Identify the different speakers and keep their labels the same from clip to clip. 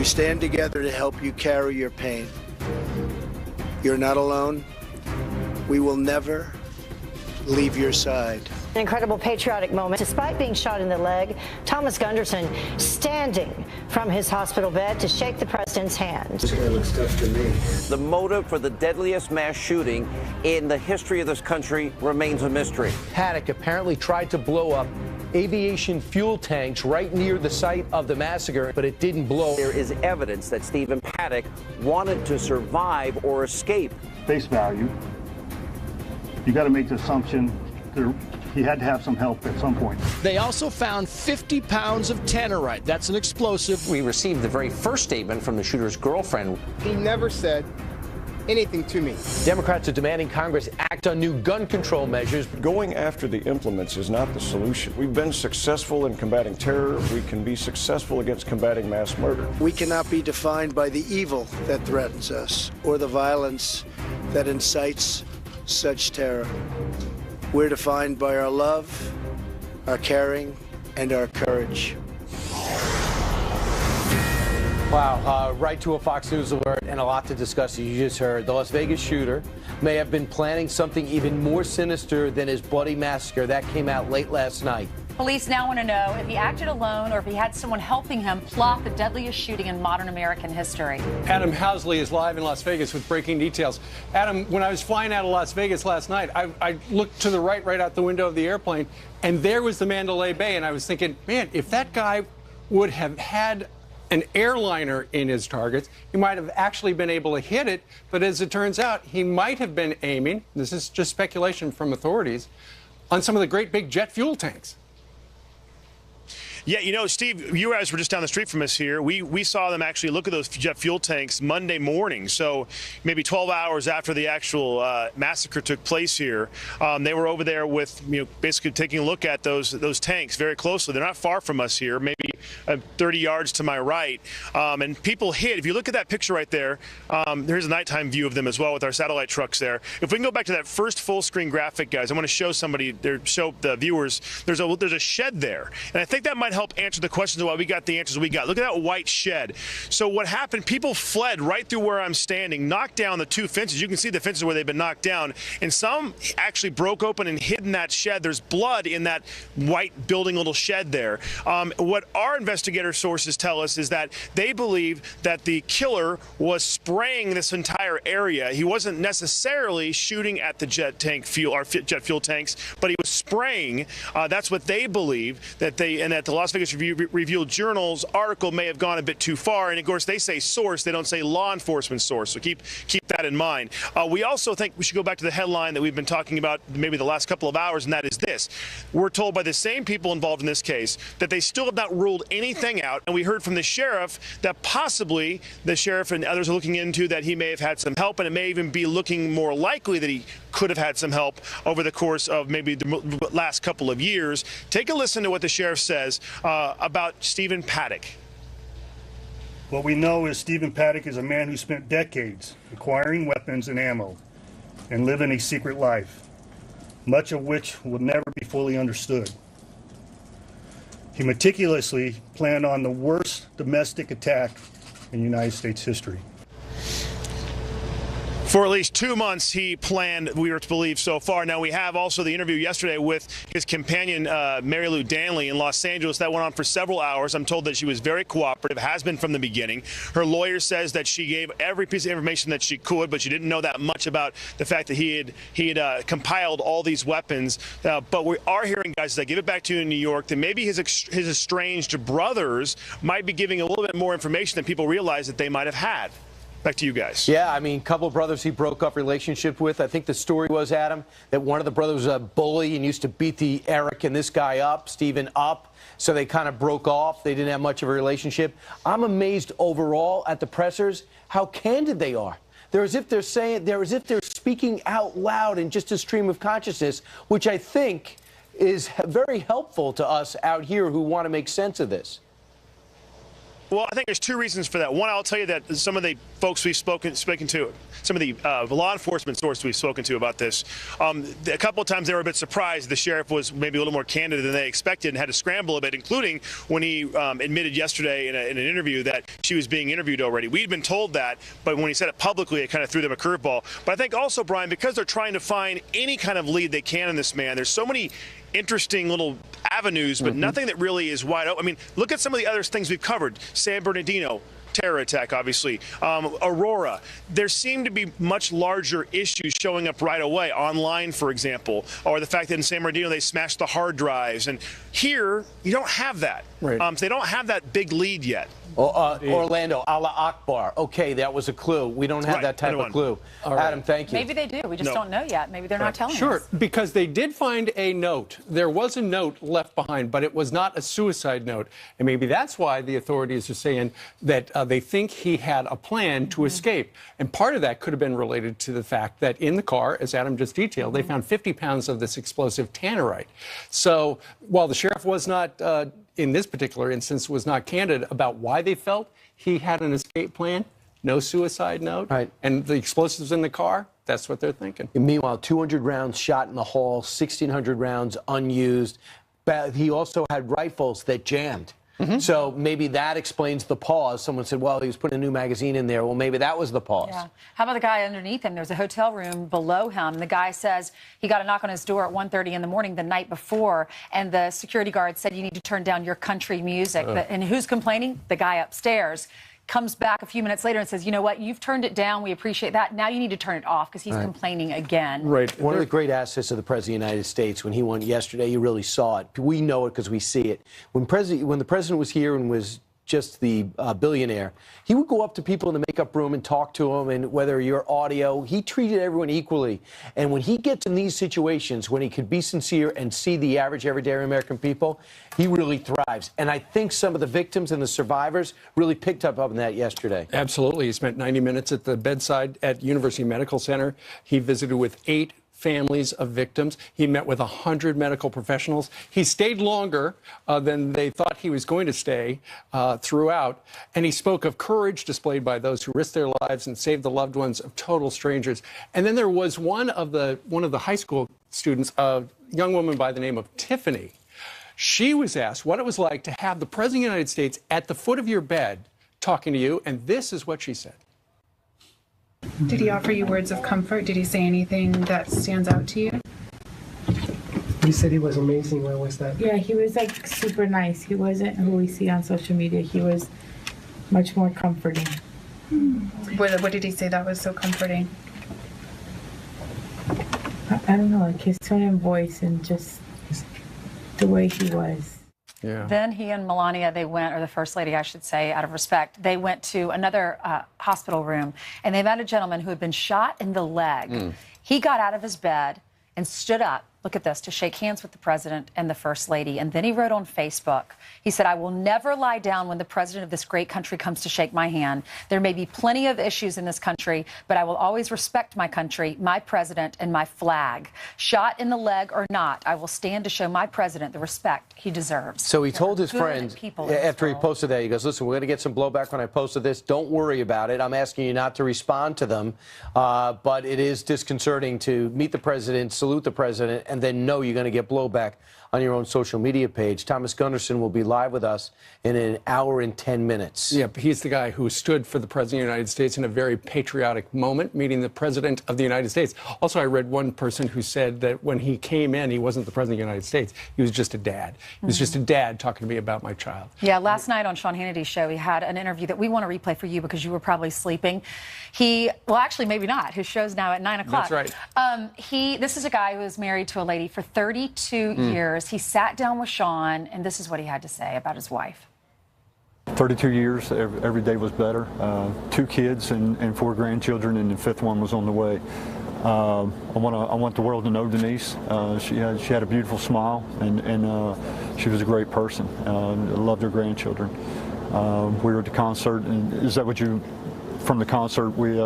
Speaker 1: We stand together to help you carry your pain. You're not alone. We will never leave your side.
Speaker 2: An incredible patriotic moment. Despite being shot in the leg, Thomas Gunderson standing from his hospital bed to shake the president's hand.
Speaker 1: This guy looks tough to me.
Speaker 3: The motive for the deadliest mass shooting in the history of this country remains a mystery.
Speaker 4: Paddock apparently tried to blow up aviation fuel tanks right near the site of the massacre, but it didn't blow.
Speaker 3: There is evidence that Stephen Paddock wanted to survive or escape.
Speaker 5: Face value, you got to make the assumption that he had to have some help at some point.
Speaker 6: They also found 50 pounds of tannerite. That's an explosive.
Speaker 7: We received the very first statement from the shooter's girlfriend.
Speaker 8: He never said anything to me.
Speaker 4: Democrats are demanding Congress act on new gun control measures.
Speaker 9: Going after the implements is not the solution. We've been successful in combating terror. We can be successful against combating mass murder.
Speaker 1: We cannot be defined by the evil that threatens us or the violence that incites such terror. We're defined by our love, our caring, and our courage.
Speaker 4: Wow, right to a Fox News alert and a lot to discuss. You just heard the Las Vegas shooter may have been planning something even more sinister than his bloody massacre. That came out late last night.
Speaker 10: Police now want to know if he acted alone or if he had someone helping him plot the deadliest shooting in modern American history.
Speaker 11: Adam Housley is live in Las Vegas with breaking details. Adam, when I was flying out of Las Vegas last night, I looked to the right out the window of the airplane, and there was the Mandalay Bay, and I was thinking, man, if that guy would have had an airliner in his targets, he might have actually been able to hit it, but as it turns out, he might have been aiming, this is just speculation from authorities, on some of the great big jet fuel tanks.
Speaker 12: Yeah, you know, Steve, you guys were just down the street from us here. We saw them actually look at those jet fuel tanks Monday morning, so maybe 12 hours after the actual massacre took place here. They were over there with, basically taking a look at those tanks very closely. They're not far from us here, maybe 30 yards to my right. And people hid. If you look at that picture right there, there's a nighttime view of them as well with our satellite trucks there. If we can go back to that first full-screen graphic, guys, I want to show show the viewers. There's a shed there, and I think that might help answer the questions of why we got the answers we got. Look at that white shed. So what happened, people fled right through where I'm standing, knocked down the two fences. You can see the fences where they've been knocked down, and some actually broke open and hid in that shed. There's blood in that white building little shed there. What our investigator sources tell us is that they believe that the killer was spraying this entire area. He wasn't necessarily shooting at the jet fuel tanks, but he was spraying. That's what they believe, and that the Las Vegas Review-Journal's article may have gone a bit too far. And of course, they say source, they don't say law enforcement source. So keep that in mind. We also think we should go back to the headline that we've been talking about maybe the last couple of hours, and that is this. We're told by the same people involved in this case that they still have not ruled anything out. And we heard from the sheriff that possibly the sheriff and others are looking into that he may have had some help, and it may even be looking more likely that he could have had some help over the course of maybe the last couple of years. Take a listen to what the sheriff says about Stephen Paddock.
Speaker 5: What we know is Stephen Paddock is a man who spent decades acquiring weapons and ammo and living a secret life, much of which will never be fully understood. He meticulously planned on the worst domestic attack in United States history.
Speaker 12: For at least 2 months, he planned, we are to believe, so far. Now, we have also the interview yesterday with his companion, Marilou Danley, in Los Angeles. That went on for several hours. I'm told that she was very cooperative, has been from the beginning. Her lawyer says that she gave every piece of information that she could, but she didn't know that much about the fact that he had compiled all these weapons. But we are hearing, guys, as I give it back to you in New York, that maybe his estranged brothers might be giving a little bit more information than people realize that they might have had. Back to you guys.
Speaker 4: Yeah, I mean, a couple of brothers he broke up relationship with. I think the story was, Adam, that one of the brothers was a bully and used to beat the Eric and this guy up, Stephen up. So they kind of broke off. They didn't have much of a relationship. I'm amazed overall at the pressers how candid they are. They're as if they're speaking out loud in just a stream of consciousness, which I think is very helpful to us out here who want to make sense of this.
Speaker 12: Well, I think there's two reasons for that. One, I'll tell you that some of the folks we've spoken to, some of the law enforcement sources we've spoken to about this, a couple of times they were a bit surprised the sheriff was maybe a little more candid than they expected and had to scramble a bit, including when he admitted yesterday in an interview that she was being interviewed already. We'd been told that, but when he said it publicly, it kind of threw them a curveball. But I think also, Brian, because they're trying to find any kind of lead they can in this man, there's so many interesting little avenues, but nothing that really is wide open. I mean, look at some of the other things we've covered. San Bernardino, terror attack, obviously. Aurora. There seem to be much larger issues showing up right away, online, for example, or the fact that in San Bernardino they smashed the hard drives. And here, you don't have that.
Speaker 4: Right.
Speaker 12: So they don't have that big lead yet.
Speaker 4: Orlando, Allah Akbar. Okay, that was a clue. We don't have that type of clue. Adam, thank you.
Speaker 10: Maybe they do. We just don't know yet. Maybe they're not telling us.
Speaker 11: Sure, because they did find a note. There was a note left behind, but it was not a suicide note. And maybe that's why the authorities are saying that they think he had a plan to escape. And part of that could have been related to the fact that in the car, as Adam just detailed, they found 50 pounds of this explosive tannerite. So while the sheriff was not, in this particular instance, was not candid about why they felt he had an escape plan, no suicide note, and the explosives in the car, that's what they're thinking.
Speaker 4: And meanwhile, 200 rounds shot in the hall, 1,600 rounds unused. But he also had rifles that jammed. So maybe that explains the pause. Someone said, well, he was putting a new magazine in there. Well, maybe that was the pause.
Speaker 10: Yeah. How about the guy underneath him? There's a hotel room below him. The guy says he got a knock on his door at 1:30 in the morning the night before, and the security guard said, you need to turn down your country music. And who's complaining? The guy upstairs. Comes back a few minutes later and says, you know what, you've turned it down, we appreciate that, now you need to turn it off, because he's complaining again.
Speaker 4: Right. One of the great assets of the President of the United States, when he won yesterday, you really saw it. We know it because we see it. When the President was here and was just the billionaire, he would go up to people in the makeup room and talk to them, and whether you're audio, he treated everyone equally. And when he gets in these situations, when he could be sincere and see the average, everyday American people, he really thrives. And I think some of the victims and the survivors really picked up on that yesterday.
Speaker 11: Absolutely. He spent 90 minutes at the bedside at University Medical Center. He visited with 8 families of victims. He met with 100 medical professionals. He stayed longer than they thought he was going to stay throughout. And he spoke of courage displayed by those who risked their lives and saved the loved ones of total strangers. And then there was one of the high school students, a young woman by the name of Tiffany. She was asked what it was like to have the President of the United States at the foot of your bed talking to you, and this is what she said.
Speaker 13: Did he offer you words of comfort? Did he say anything that stands out to you?
Speaker 14: He said he was amazing. Where was that?
Speaker 15: Yeah, he was like super nice. He wasn't who we see on social media. He was much more comforting.
Speaker 13: What did he say that was so comforting?
Speaker 15: I don't know, like his tone and voice and just the way he was.
Speaker 11: Yeah.
Speaker 10: Then he and Melania, they went, or the First Lady, I should say, out of respect, they went to another hospital room, and they met a gentleman who had been shot in the leg. He got out of his bed and stood up, look at this, to shake hands with the President and the First Lady. And then he wrote on Facebook, he said, I will never lie down when the President of this great country comes to shake my hand. There may be plenty of issues in this country, but I will always respect my country, my President, and my flag. Shot in the leg or not, I will stand to show my President the respect he deserves.
Speaker 4: So he told his friends, after he posted that, he goes, listen, we're going to get some blowback when I posted this. Don't worry about it. I'm asking you not to respond to them. But it is disconcerting to meet the President, salute the President, and then know you're going to get blowback on your own social media page. Thomas Gunderson will be live with us in an hour and 10 minutes.
Speaker 11: Yeah, he's the guy who stood for the President of the United States in a very patriotic moment, meeting the President of the United States. Also, I read one person who said that when he came in, he wasn't the President of the United States. He was just a dad. He was just a dad talking to me about my child.
Speaker 10: Yeah, last night on Sean Hannity's show, he had an interview that we want to replay for you because you were probably sleeping. Well, actually, maybe not. His show's now at 9 o'clock.
Speaker 11: That's right.
Speaker 10: This is a guy who was married to a lady for 32 years. He sat down with Sean, and this is what he had to say about his wife.
Speaker 16: 32 years, every day was better. 2 kids and 4 grandchildren, and the 5th one was on the way. I want the world to know Denise. She had a beautiful smile, and she was a great person. Loved her grandchildren. We were at the concert, and is that what you? From the concert, we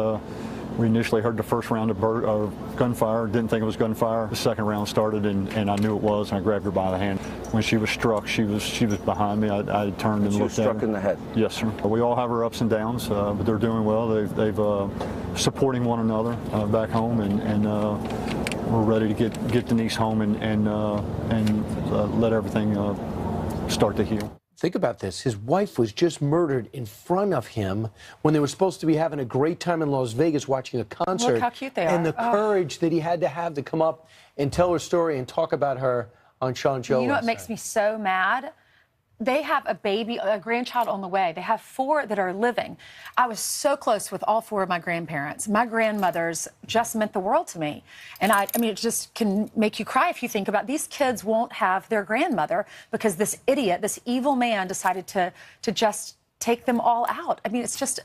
Speaker 16: We initially heard the first round of gunfire, didn't think it was gunfire. The second round started, and I knew it was, and I grabbed her by the hand. When she was struck, she was behind me. I turned and looked at her. She was
Speaker 3: struck in the head?
Speaker 16: Yes, sir. We all have our ups and downs, but they're doing well. They've supporting one another back home, and we're ready to get Denise home and let everything start to heal.
Speaker 4: Think about this. His wife was just murdered in front of him when they were supposed to be having a great time in Las Vegas watching a concert.
Speaker 10: Look how cute they are.
Speaker 4: And the courage that he had to come up and tell her story and talk about her on Sean Joe.
Speaker 10: You know what makes me so mad? They have a baby, a grandchild on the way. They have 4 that are living. I was so close with all 4 of my grandparents. My grandmothers just meant the world to me. And I mean, it just can make you cry if you think about these kids won't have their grandmother because this idiot, this evil man decided to just take them all out. I mean, it's just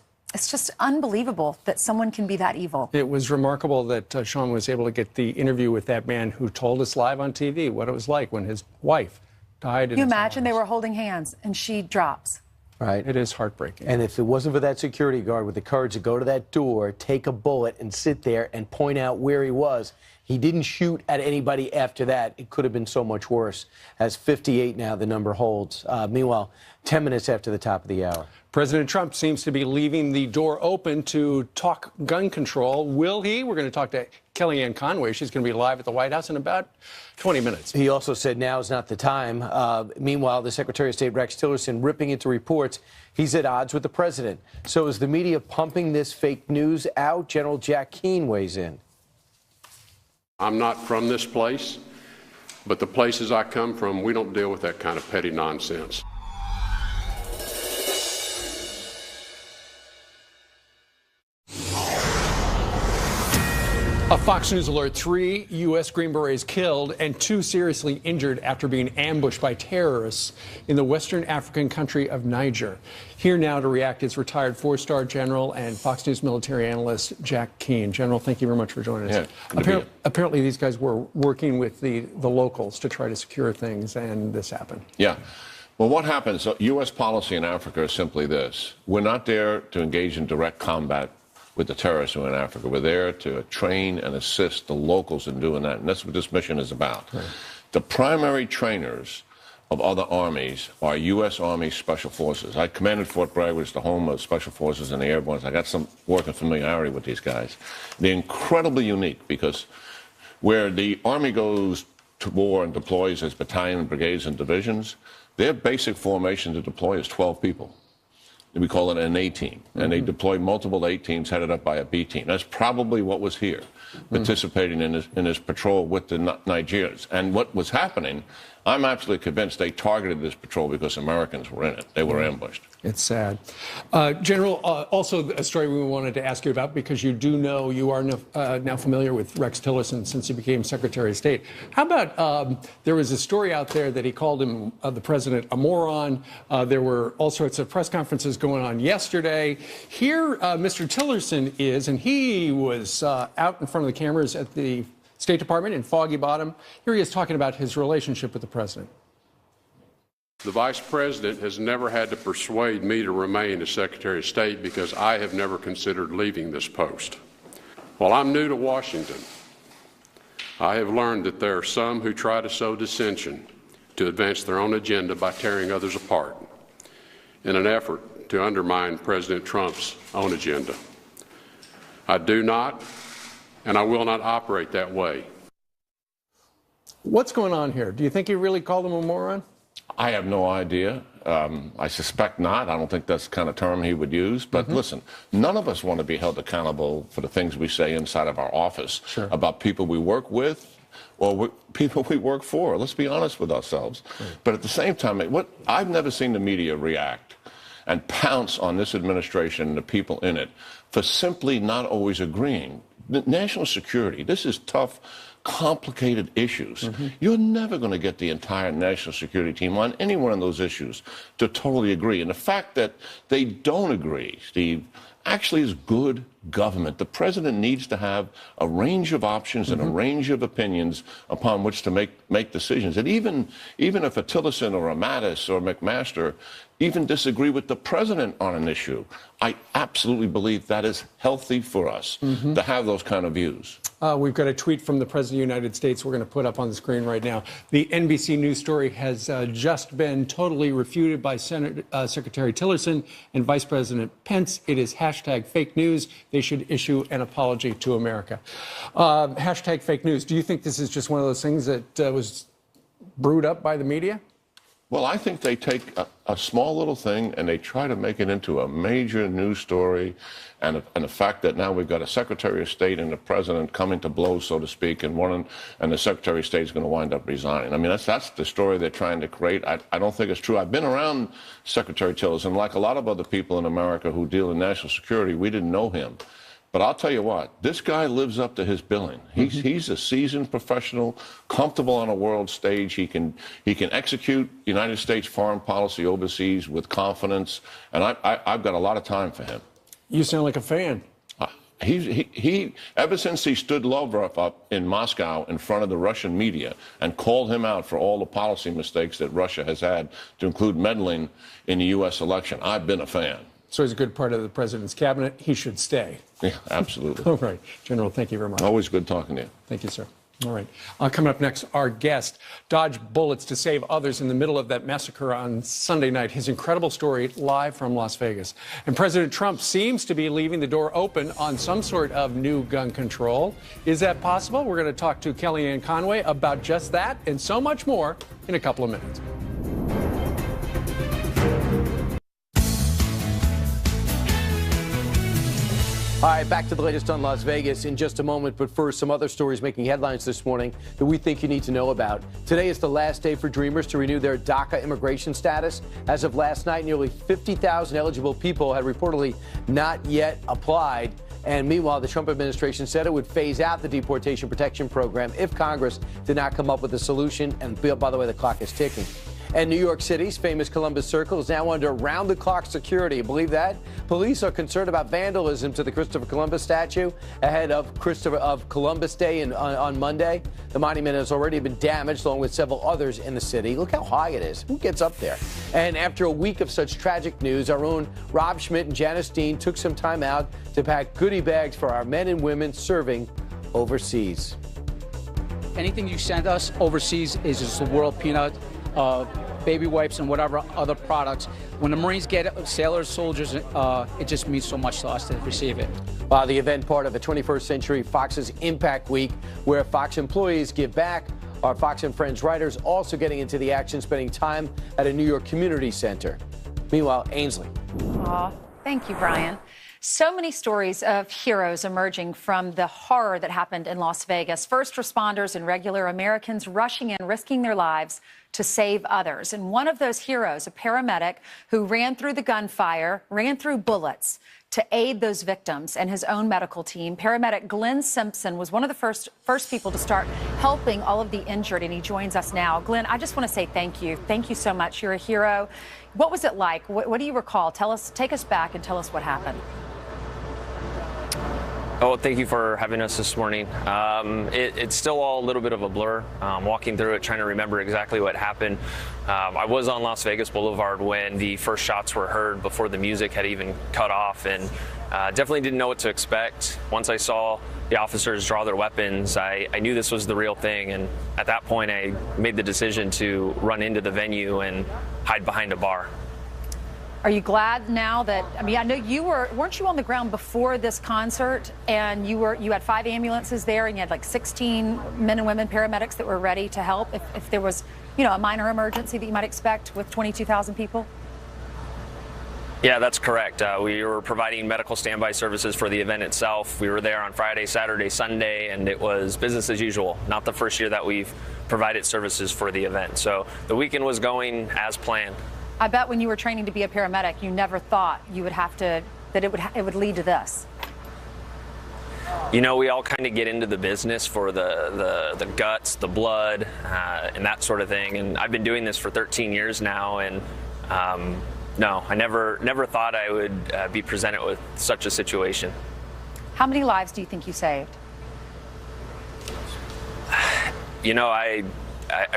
Speaker 10: unbelievable that someone can be that evil.
Speaker 11: It was remarkable that Sean was able to get the interview with that man who told us live on TV what it was like when his wife died.
Speaker 10: You imagine they were holding hands and she drops.
Speaker 4: Right.
Speaker 11: It is heartbreaking.
Speaker 4: And if it wasn't for that security guard with the courage to go to that door, take a bullet, and sit there and point out where he was, he didn't shoot at anybody after that. It could have been so much worse. As 58 now, the number holds. Meanwhile, 10 minutes after the top of the hour.
Speaker 11: President Trump seems to be leaving the door open to talk gun control. Will he? We're going to talk to Kellyanne Conway. She's going to be live at the White House in about 20 minutes.
Speaker 4: He also said now is not the time. Meanwhile, the Secretary of State, Rex Tillerson, ripping into reports he's at odds with the president. So is the media pumping this fake news out? General Jack Keane weighs in.
Speaker 17: I'm not from this place, but the places I come from, we don't deal with that kind of petty nonsense.
Speaker 11: A Fox News alert, 3 U.S. Green Berets killed and 2 seriously injured after being ambushed by terrorists in the Western African country of Niger. Here now to react is retired 4-star General and Fox News military analyst Jack Keane. General, thank you very much for joining us.
Speaker 17: Yeah,
Speaker 11: apparently these guys were working with the locals to try to secure things, and this happened.
Speaker 18: Yeah. Well, what happens, U.S. policy in Africa is simply this. We're not there to engage in direct combat with the terrorists who are in Africa. We're there to train and assist the locals in doing that, and that's what this mission is about. Right. The primary trainers of other armies are U.S. Army Special Forces. I commanded Fort Bragg, which is the home of Special Forces and the Airborne. I got some working familiarity with these guys. They're incredibly unique because where the Army goes to war and deploys as battalion, brigades, and divisions, their basic formation to deploy is 12 people. We call it an A team, and they deploy multiple A teams headed up by a B team. That's probably what was here, participating in this patrol with the Nigerians. And what was happening, I'm absolutely convinced they targeted this patrol because Americans were in it. They were ambushed.
Speaker 11: It's sad. General, also a story we wanted to ask you about, because you do know, you are now familiar with Rex Tillerson since he became Secretary of State. How about, there was a story out there that he called him, the president, a moron. There were all sorts of press conferences going on yesterday. Here, Mr. Tillerson is, and he was out in front of the cameras at the State Department in Foggy Bottom. Here he is talking about his relationship with the president.
Speaker 17: The Vice President has never had to persuade me to remain as Secretary of State because I have never considered leaving this post. While I'm new to Washington, I have learned that there are some who try to sow dissension to advance their own agenda by tearing others apart in an effort to undermine President Trump's own agenda. I do not, and I will not operate that way.
Speaker 11: What's going on here? Do you think he really called him a moron?
Speaker 18: I have no idea. I suspect not. I don't think that's the kind of term he would use. But listen, none of us want to be held accountable for the things we say inside of our office about people we work with or people we work for. Let's be honest with ourselves. But at the same time, I've never seen the media react and pounce on this administration and the people in it for simply not always agreeing. The national security, this is tough, complicated issues. You're never going to get the entire national security team on any one of those issues to totally agree. And the fact that they don't agree, Steve, actually is good government. The president needs to have a range of options and a range of opinions upon which to make decisions. And even if a Tillerson or a Mattis or McMaster even disagree with the president on an issue, I absolutely believe that is healthy for us to have those kind of views.
Speaker 11: We've got a tweet from the President of the United States we're going to put up on the screen right now. The NBC News story has just been totally refuted by Secretary Tillerson and Vice President Pence. It is hashtag fake news. They should issue an apology to America. Hashtag fake news. Do you think this is just one of those things that was brewed up by the media?
Speaker 18: Well, I think they take a small little thing and they try to make it into a major news story, and the fact that now we've got a Secretary of State and the President coming to blows, so to speak, and the Secretary of State is going to wind up resigning. I mean, that's the story they're trying to create. I don't think it's true. I've been around Secretary Tillerson, like a lot of other people in America who deal in national security. We didn't know him. But I'll tell you what, this guy lives up to his billing. He's a seasoned professional, comfortable on a world stage. He can execute United States foreign policy overseas with confidence, and I've got a lot of time for him.
Speaker 11: You sound like a fan.
Speaker 18: He ever since he stood Lavrov up in Moscow in front of the Russian media and called him out for all the policy mistakes that Russia has had, to include meddling in the U.S. election, I've been a fan.
Speaker 11: So he's a good part of the president's cabinet. He should stay.
Speaker 18: Yeah, absolutely.
Speaker 11: All right. General, thank you very much.
Speaker 18: Always good talking to you.
Speaker 11: Thank you, sir. All right. Coming up next, our guest dodged bullets to save others in the middle of that massacre on Sunday night. His incredible story live from Las Vegas. And President Trump seems to be leaving the door open on some sort of new gun control. Is that possible? We're going to talk to Kellyanne Conway about just that and so much more in a couple of minutes. All right, back to the latest on Las Vegas in just a moment. But first, some other stories making headlines this morning that we think you need to know about. Today is the last day for Dreamers to renew their DACA immigration status. As of last night, nearly 50,000 eligible people had reportedly not yet applied. And meanwhile, the Trump administration said it would phase out the deportation protection program if Congress did not come up with a solution. And by the way, the clock is ticking. And New York City's famous Columbus Circle is now under round-the-clock security. Believe that? Police are concerned about vandalism to the Christopher Columbus statue ahead of Columbus Day on Monday. The monument has already been damaged, along with several others in the city. Look how high it is. Who gets up there? And after a week of such tragic news, our own Rob Schmidt and Janice Dean took some time out to pack goodie bags for our men and women serving overseas.
Speaker 19: Anything you send us overseas is just a world peanut. Baby wipes and whatever other products. When the Marines get it, sailors, soldiers, it just means so much to us to receive it.
Speaker 11: The event part of the 21st Century Fox's Impact Week, where Fox employees give back. Our Fox and Friends writers also getting into the action, spending time at a New York community center. Meanwhile, Ainsley.
Speaker 10: Thank you, Brian. So many stories of heroes emerging from the horror that happened in Las Vegas. First responders and regular Americans rushing in, risking their lives to save others. And one of those heroes, a paramedic who ran through the gunfire, ran through bullets to aid those victims and his own medical team. Paramedic Glenn Simpson was one of the first people to start helping all of the injured, and he joins us now. Glenn, I just want to say thank you. Thank you so much. You're a hero. What was it like? What do you recall? Take us back and tell us what happened.
Speaker 20: Oh, thank you for having us this morning. It's still all a little bit of a blur. Walking through it, trying to remember exactly what happened. I was on Las Vegas Boulevard when the first shots were heard before the music had even cut off, and definitely didn't know what to expect. Once I saw the officers draw their weapons, I knew this was the real thing, and at that point I made the decision to run into the venue and hide behind a bar.
Speaker 10: Are you glad now that, I mean, I know weren't you on the ground before this concert, and you had 5 ambulances there, and you had like 16 men and women paramedics that were ready to help if there was, a minor emergency that you might expect with 22,000 people?
Speaker 20: Yeah, that's correct. We were providing medical standby services for the event itself. We were there on Friday, Saturday, Sunday, and it was business as usual. Not the first year that we've provided services for the event. So the weekend was going as planned.
Speaker 10: I bet when you were training to be a paramedic, you never thought you would have to, that it would lead to this.
Speaker 20: We all kind of get into the business for the guts, the blood, and that sort of thing. And I've been doing this for 13 years now, and No, I never thought I would be presented with such a situation.
Speaker 10: How many lives do you think you saved?
Speaker 20: You know, I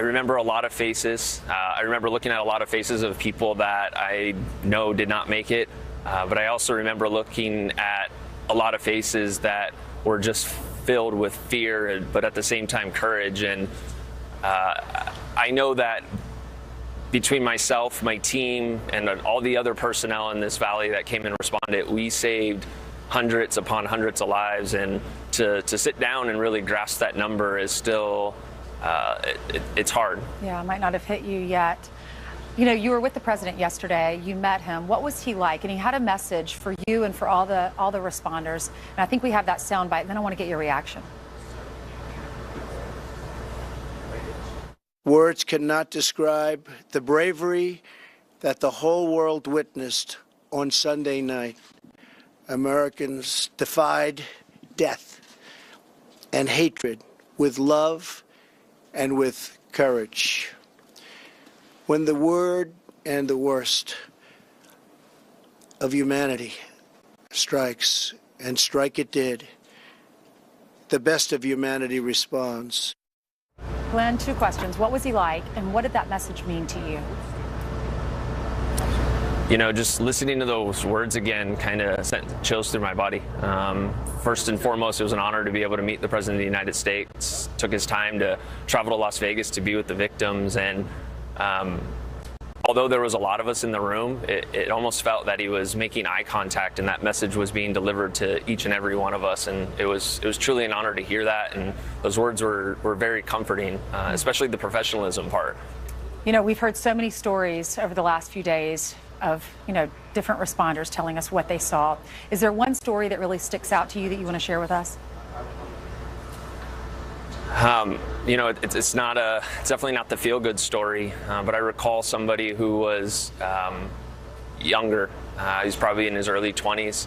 Speaker 20: remember a lot of faces. I remember looking at a lot of faces of people that I know did not make it. But I also remember looking at a lot of faces that were just filled with fear, but at the same time courage. And I know that between myself, my team, and all the other personnel in this valley that came and responded, we saved hundreds upon hundreds of lives. And to sit down and really grasp that number is still, it's hard.
Speaker 10: Yeah, it might not have hit you yet. You know, you were with the president yesterday. You met him. What was he like? And he had a message for you and for all the responders. And I think we have that soundbite. Then I want to get your reaction.
Speaker 1: Words cannot describe the bravery that the whole world witnessed on Sunday night. Americans defied death and hatred with love and with courage. When the word and the worst of humanity strikes, and strike it did, the best of humanity responds.
Speaker 10: Glenn, 2 questions. What was he like, and what did that message mean to you?
Speaker 20: You know, just listening to those words again kind of sent chills through my body. First and foremost, it was an honor to be able to meet the President of the United States. Took his time to travel to Las Vegas to be with the victims, and although there was a lot of us in the room, it almost felt that he was making eye contact, and that message was being delivered to each and every one of us. And it was truly an honor to hear that, and those words were very comforting, especially the professionalism part.
Speaker 10: You know, we've heard so many stories over the last few days of, you know, different responders telling us what they saw. Is there one story that really sticks out to you that you want to share with us?
Speaker 20: You know, it's definitely not the feel-good story, but I recall somebody who was younger. He's probably in his early 20s,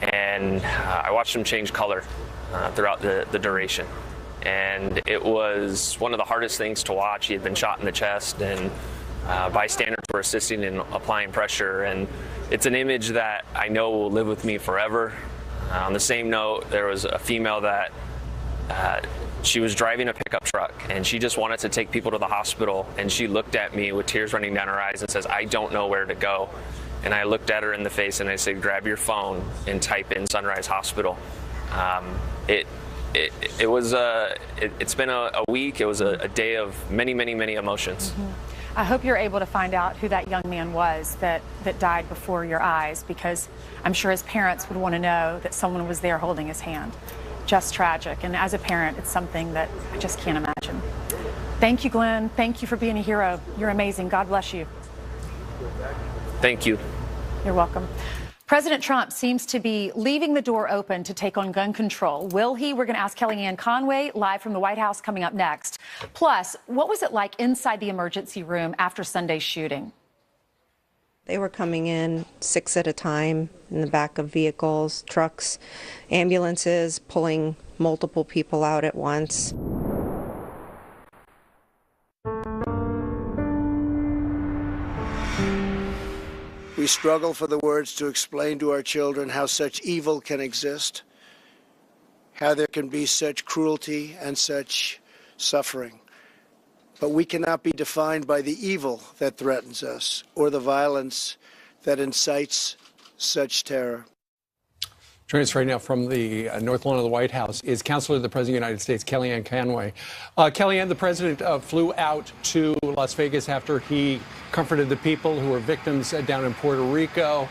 Speaker 20: and I watched him change color throughout the duration. And it was one of the hardest things to watch. He had been shot in the chest, and bystanders were assisting in applying pressure. And it's an image that I know will live with me forever. On the same note, there was a female that she was driving a pickup truck, and she just wanted to take people to the hospital, and she looked at me with tears running down her eyes and says, "I don't know where to go." And I looked at her in the face and I said, "Grab your phone and type in Sunrise Hospital." It's been a week. It was a day of many emotions.
Speaker 10: Mm-hmm. I hope you're able to find out who that young man was that died before your eyes, because I'm sure his parents would want to know that someone was there holding his hand. Just tragic. And as a parent, it's something that I just can't imagine. Thank you, Glenn. Thank you for being a hero. You're amazing. God bless you.
Speaker 20: Thank you.
Speaker 10: You're welcome. President Trump seems to be leaving the door open to take on gun control. Will he? We're going to ask Kellyanne Conway live from the White House coming up next. Plus, what was it like inside the emergency room after Sunday's shooting?
Speaker 21: They were coming in 6 at a time in the back of vehicles, trucks, ambulances, pulling multiple people out at once.
Speaker 1: We struggle for the words to explain to our children how such evil can exist, how there can be such cruelty and such suffering. But we cannot be defined by the evil that threatens us or the violence that incites such terror.
Speaker 11: Joining us right now from the North Lawn of the White House is Counselor to the President of the United States, Kellyanne Conway. Kellyanne, the President flew out to Las Vegas after he comforted the people who were victims down in Puerto Rico.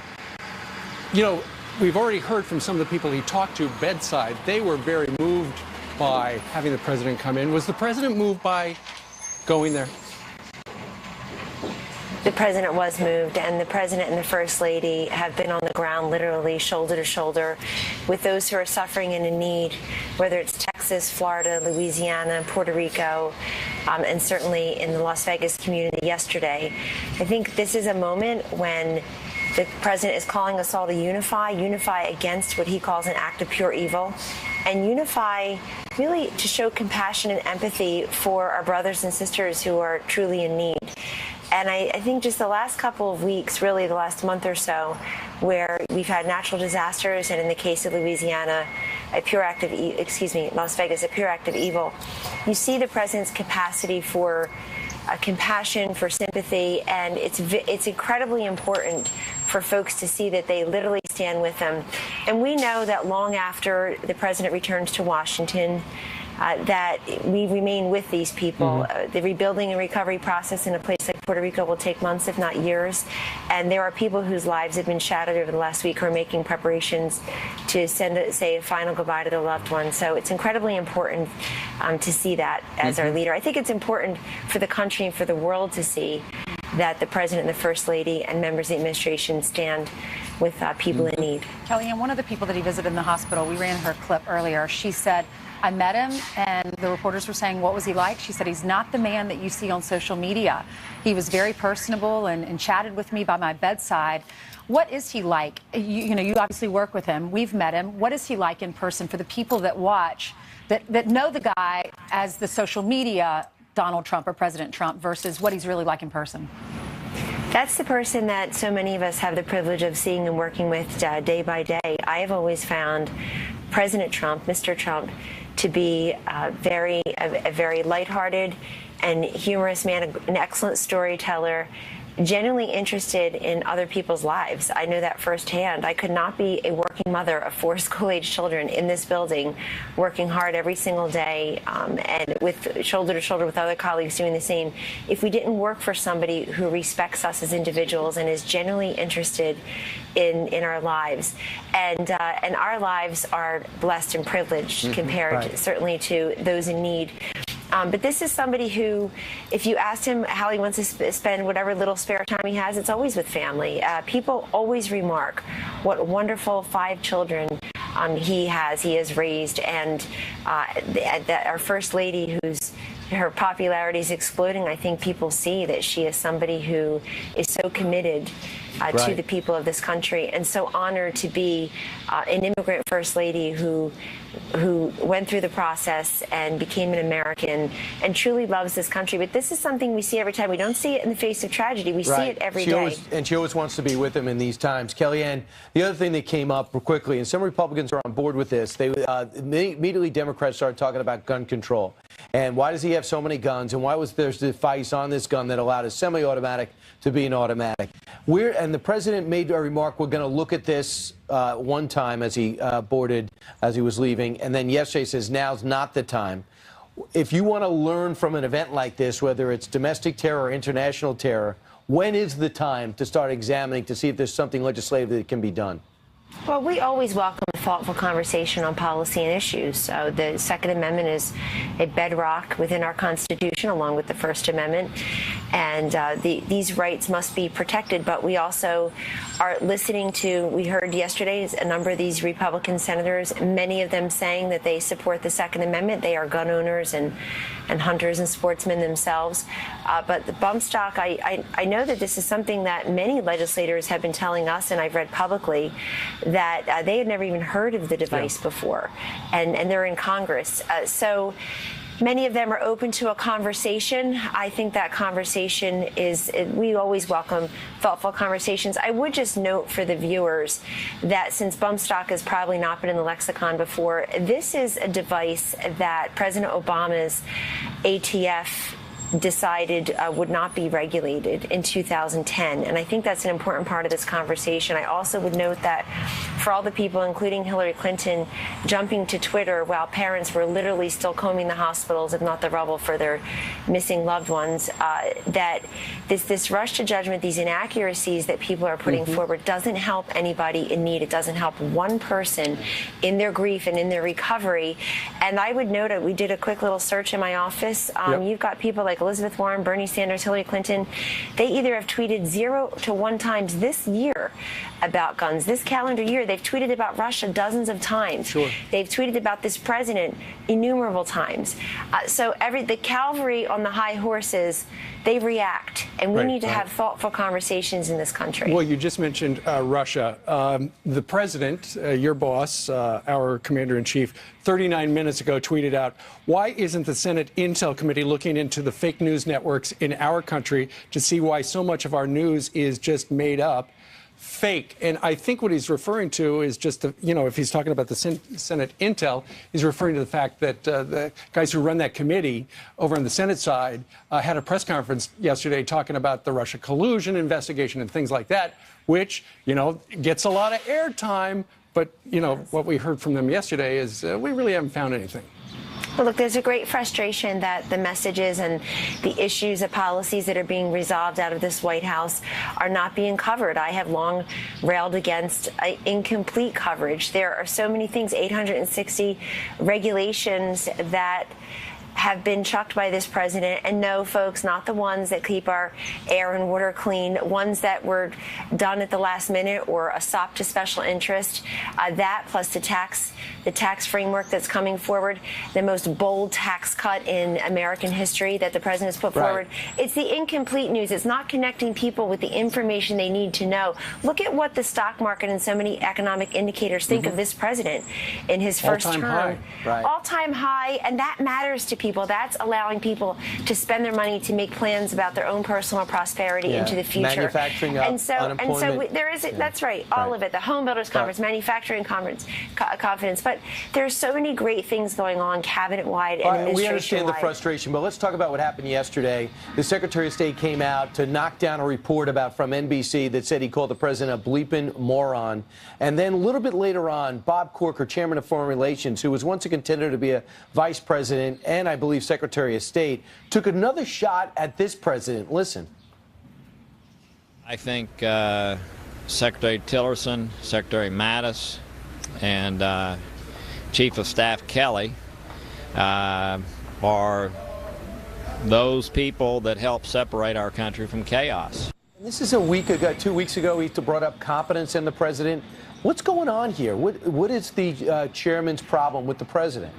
Speaker 11: You know, we've already heard from some of the people he talked to bedside. They were very moved by having the President come in. Was the President moved by going there?
Speaker 22: The President was moved, and the President and the First Lady have been on the ground literally shoulder to shoulder with those who are suffering and in need, whether it's Texas, Florida, Louisiana, Puerto Rico, and certainly in the Las Vegas community yesterday. I think this is a moment when the President is calling us all to unify against what he calls an act of pure evil, and unify really to show compassion and empathy for our brothers and sisters who are truly in need. And I think just the last couple of weeks, really the last month or so, where we've had natural disasters, and in the case of Louisiana, Las Vegas, a pure act of evil, you see the president's capacity for compassion, for sympathy, and it's incredibly important for folks to see that they literally stand with them. And we know that long after the president returns to Washington, that we remain with these people. The rebuilding and recovery process in a place like Puerto Rico will take months, if not years. And there are people whose lives have been shattered over the last week who are making preparations to say a final goodbye to their loved ones. So it's incredibly important to see that as our leader. I think it's important for the country and for the world to see that the president and the first lady and members of the administration stand with people in need.
Speaker 10: Kellyanne, one of the people that he visited in the hospital, we ran her clip earlier. She said, I met him, and the reporters were saying, what was he like? She said, he's not the man that you see on social media. He was very personable and chatted with me by my bedside. What is he like? You obviously work with him. We've met him. What is he like in person for the people that watch, that know the guy as the social media Donald Trump or President Trump versus what he's really like in person?
Speaker 22: That's the person that so many of us have the privilege of seeing and working with day by day. I have always found President Trump, Mr. Trump, to be a very lighthearted and humorous man, an excellent storyteller, genuinely interested in other people's lives. I know that firsthand. I could not be a working mother of 4 school-age children in this building, working hard every single day and with shoulder to shoulder with other colleagues doing the same, if we didn't work for somebody who respects us as individuals and is genuinely interested in our lives. And our lives are blessed and privileged compared certainly to those in need. But this is somebody who, if you asked him how he wants to spend whatever little spare time he has, it's always with family. People always remark what wonderful 5 children he has raised, and that our First Lady, her popularity is exploding. I think people see that she is somebody who is so committed to the people of this country, and so honored to be an immigrant First Lady who went through the process and became an American and truly loves this country. But this is something we see every time. We don't see it in the face of tragedy. We see it every day.
Speaker 4: She always wants to be with him in these times. Kellyanne, the other thing that came up quickly, and some Republicans are on board with this, they immediately Democrats started talking about gun control. And why does he have so many guns? And why was there a device on this gun that allowed a semi-automatic to be an automatic? And the president made a remark, we're going to look at this one time as he as he was leaving. And then yesterday says, now's not the time. If you want to learn from an event like this, whether it's domestic terror or international terror, when is the time to start examining to see if there's something legislative that can be done?
Speaker 22: Well, we always welcome a thoughtful conversation on policy and issues. So the Second Amendment is a bedrock within our Constitution, along with the First Amendment. And these rights must be protected. But we also are listening to, we heard yesterday, a number of these Republican senators, many of them saying that they support the Second Amendment. They are gun owners and hunters and sportsmen themselves. But the bump stock, I know that this is something that many legislators have been telling us, and I've read publicly, that they had never even heard of the device before, and they're in Congress. So many of them are open to a conversation. I think that conversation we always welcome thoughtful conversations. I would just note for the viewers that since bump stock has probably not been in the lexicon before, this is a device that President Obama's ATF decided would not be regulated in 2010. And I think that's an important part of this conversation. I also would note that for all the people, including Hillary Clinton, jumping to Twitter while parents were literally still combing the hospitals, if not the rubble, for their missing loved ones, that this rush to judgment, these inaccuracies that people are putting forward doesn't help anybody in need. It doesn't help one person in their grief and in their recovery. And I would note, we did a quick little search in my office. You've got people like Elizabeth Warren, Bernie Sanders, Hillary Clinton. They either have tweeted 0 to 1 times this year about guns. This calendar year, They've tweeted about Russia dozens of times.
Speaker 4: Sure.
Speaker 22: They've tweeted about this president innumerable times. So the cavalry on the high horses, they react, and we need to have thoughtful conversations in this country.
Speaker 11: Well, you just mentioned Russia. The president, your boss, our commander-in-chief, 39 minutes ago tweeted out, why isn't the Senate Intel Committee looking into the fake news networks in our country to see why so much of our news is just made up, fake? And I think what he's referring to is just, if he's talking about the Senate Intel, he's referring to the fact that the guys who run that committee over on the Senate side had a press conference yesterday talking about the Russia collusion investigation and things like that, which, gets a lot of airtime. But, what we heard from them yesterday is we really haven't found anything.
Speaker 22: Well, look, there's a great frustration that the messages and the issues, the policies that are being resolved out of this White House are not being covered. I have long railed against incomplete coverage. There are so many things, 860 regulations that have been chucked by this president. And no, folks, not the ones that keep our air and water clean, ones that were done at the last minute or a sop to special interest. That plus the tax framework that's coming forward, the most bold tax cut in American history that the president has put forward. It's the incomplete news. It's not connecting people with the information they need to know. Look at what the stock market and so many economic indicators think of this president in his first term. All-time high, and that matters to people. That's allowing people to spend their money to make plans about their own personal prosperity into the future.
Speaker 4: Manufacturing up,
Speaker 22: unemployment. There is, that's right, all of it. The Home Builders Conference, manufacturing confidence. But there's so many great things going on cabinet-wide and administration-wide.
Speaker 4: We understand the frustration, but let's talk about what happened yesterday. The Secretary of State came out to knock down a report from NBC that said he called the president a bleeping moron. And then a little bit later on, Bob Corker, chairman of Foreign Relations, who was once a contender to be a vice president and I believe Secretary of State, took another shot at this president. Listen.
Speaker 2: I think Secretary Tillerson, Secretary Mattis, and Chief of Staff Kelly are those people that help separate our country from chaos.
Speaker 4: This is a week ago, 2 weeks ago, he brought up confidence in the president. What's going on here? What is the chairman's problem with the president?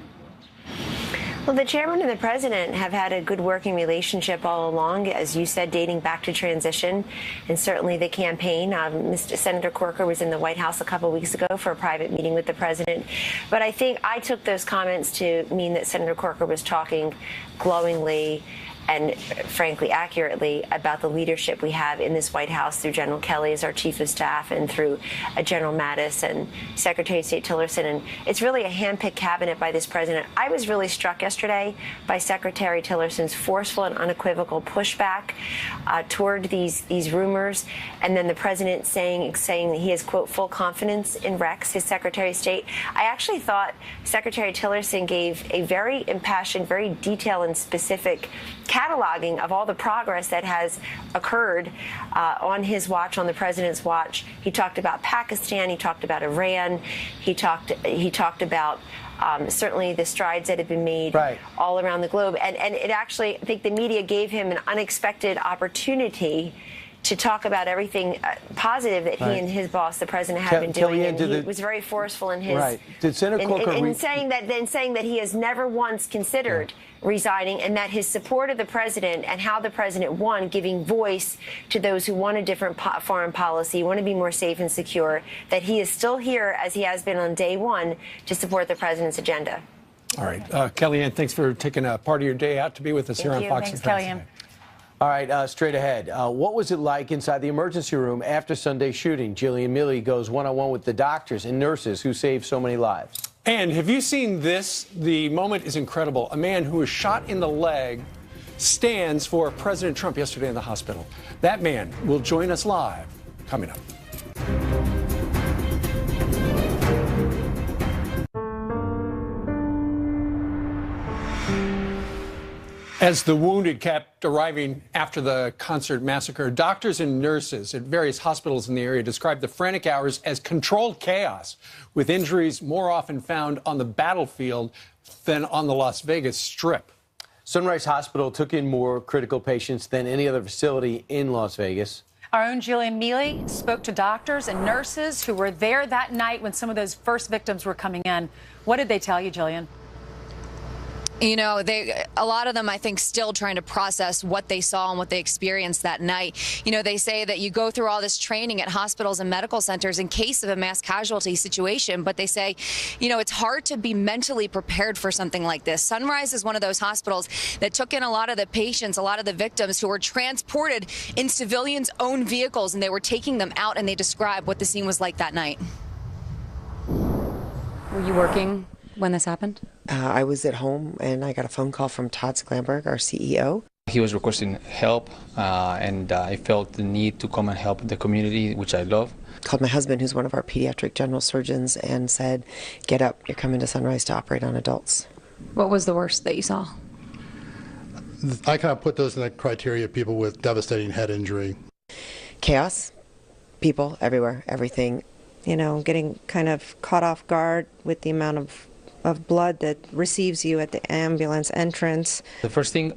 Speaker 22: Well, the chairman and the president have had a good working relationship all along, as you said, dating back to transition, and certainly the campaign. Senator Corker was in the White House a couple of weeks ago for a private meeting with the president. But I think I took those comments to mean that Senator Corker was talking glowingly and frankly accurately about the leadership we have in this White House through General Kelly as our chief of staff and through General Mattis and Secretary of State Tillerson. And it's really a hand-picked cabinet by this president. I was really struck yesterday by Secretary Tillerson's forceful and unequivocal pushback toward these rumors, and then the president saying that he has, quote, full confidence in Rex, his Secretary of State. I actually thought Secretary Tillerson gave a very impassioned, very detailed and specific cataloging of all the progress that has occurred on his watch, on the president's watch. He talked about Pakistan. He talked about Iran. He talked about certainly the strides that have been made all around the globe. And it actually, I think the media gave him an unexpected opportunity to talk about everything positive that he and his boss, the president, have been doing. And he was very forceful in his
Speaker 4: Did Senator Corker
Speaker 22: in saying that he has never once considered resigning, and that his support of the president and how the president won, giving voice to those who want a different foreign policy, want to be more safe and secure, that he is still here, as he has been on day one, to support the president's agenda.
Speaker 11: All right. Kellyanne, thanks for taking a part of your day out to be with us here on Fox and Friends.
Speaker 10: Kellyanne.
Speaker 4: All right, straight ahead. What was it like inside the emergency room after Sunday's shooting? Jillian Milley goes one-on-one with the doctors and nurses who saved so many lives.
Speaker 11: And have you seen this? The moment is incredible. A man who was shot in the leg stands for President Trump yesterday in the hospital. That man will join us live coming up. As the wounded kept arriving after the concert massacre, doctors and nurses at various hospitals in the area described the frantic hours as controlled chaos, with injuries more often found on the battlefield than on the Las Vegas Strip.
Speaker 4: Sunrise Hospital took in more critical patients than any other facility in Las Vegas.
Speaker 10: Our own Jillian Mealy spoke to doctors and nurses who were there that night when some of those first victims were coming in. What did they tell you, Jillian?
Speaker 6: You know, a lot of them, I think, still trying to process what they saw and what they experienced that night. You know, they say that you go through all this training at hospitals and medical centers in case of a mass casualty situation, but they say, you know, it's hard to be mentally prepared for something like this. Sunrise is one of those hospitals that took in a lot of the patients, a lot of the victims who were transported in civilians' own vehicles, and they were taking them out, and they describe what the scene was like that night.
Speaker 7: Were you working when this happened?
Speaker 23: I was at home and I got a phone call from Todd Sklamberg, our CEO.
Speaker 24: He was requesting help and I felt the need to come and help the community, which I love.
Speaker 23: Called my husband, who's one of our pediatric general surgeons, and said, get up, you're coming to Sunrise to operate on adults.
Speaker 7: What was the worst that you saw?
Speaker 25: I kind of put those in the criteria of people with devastating head injury.
Speaker 23: Chaos, people everywhere, everything, you know, getting kind of caught off guard with the amount of blood that receives you at the ambulance entrance.
Speaker 24: The first thing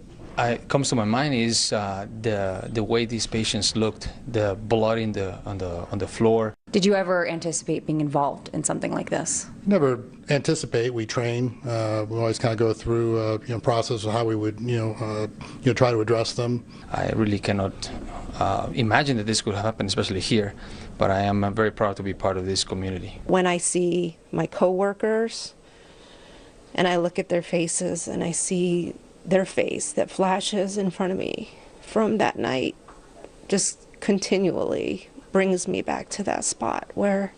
Speaker 24: comes to my mind is the way these patients looked, the blood on the floor.
Speaker 7: Did you ever anticipate being involved in something like this?
Speaker 25: Never anticipate. We train. We always kind of go through process of how we would try to address them.
Speaker 24: I really cannot imagine that this could happen, especially here. But I am very proud to be part of this community.
Speaker 21: When I see my coworkers and I look at their faces and I see their face that flashes in front of me from that night, just continually brings me back to that spot where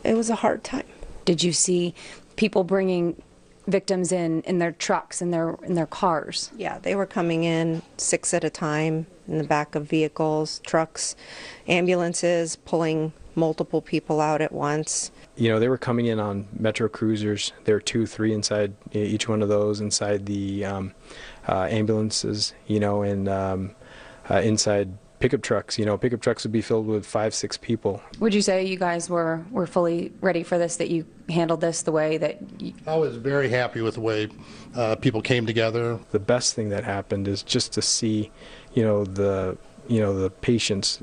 Speaker 21: it was a hard time.
Speaker 7: Did you see people bringing victims in their trucks, in their cars?
Speaker 21: Yeah, they were coming in 6 at a time in the back of vehicles, trucks, ambulances, pulling multiple people out at once.
Speaker 26: You know, they were coming in on Metro Cruisers. There were 2, 3 inside each one of those, inside the ambulances, you know, and inside pickup trucks. You know, pickup trucks would be filled with 5, 6 people.
Speaker 7: Would you say you guys were fully ready for this, that you handled this the way that
Speaker 25: I was very happy with the way people came together.
Speaker 26: The best thing that happened is just to see, the patients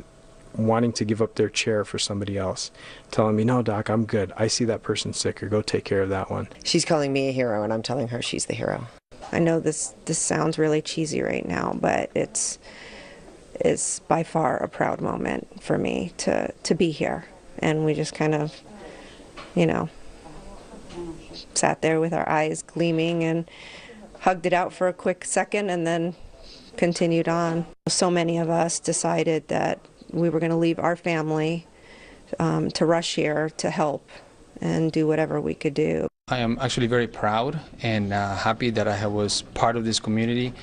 Speaker 26: wanting to give up their chair for somebody else, telling me, no, doc, I'm good. I see that person sick, or go take care of that one.
Speaker 21: She's calling me a hero and I'm telling her she's the hero. I know this sounds really cheesy right now, but it's by far a proud moment for me to be here. And we just kind of, sat there with our eyes gleaming and hugged it out for a quick second and then continued on. So many of us decided that we were going to leave our family to rush here to help and do whatever we could do.
Speaker 24: I am actually very proud and happy that I was part of this community,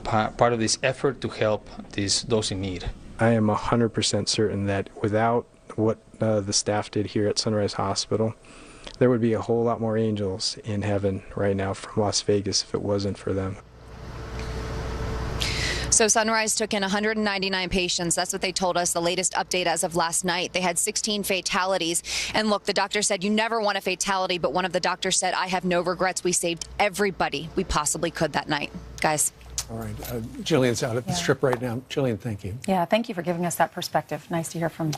Speaker 24: part of this effort to help those in need.
Speaker 26: I am 100% certain that without what the staff did here at Sunrise Hospital, there would be a whole lot more angels in heaven right now from Las Vegas if it wasn't for them.
Speaker 6: So Sunrise took in 199 patients. That's what they told us, the latest update as of last night. They had 16 fatalities. And look, the doctor said you never want a fatality, but one of the doctors said, I have no regrets. We saved everybody we possibly could that night. Guys.
Speaker 11: All right. Jillian's out at the strip right now. Jillian, thank you.
Speaker 10: Yeah, thank you for giving us that perspective. Nice to hear from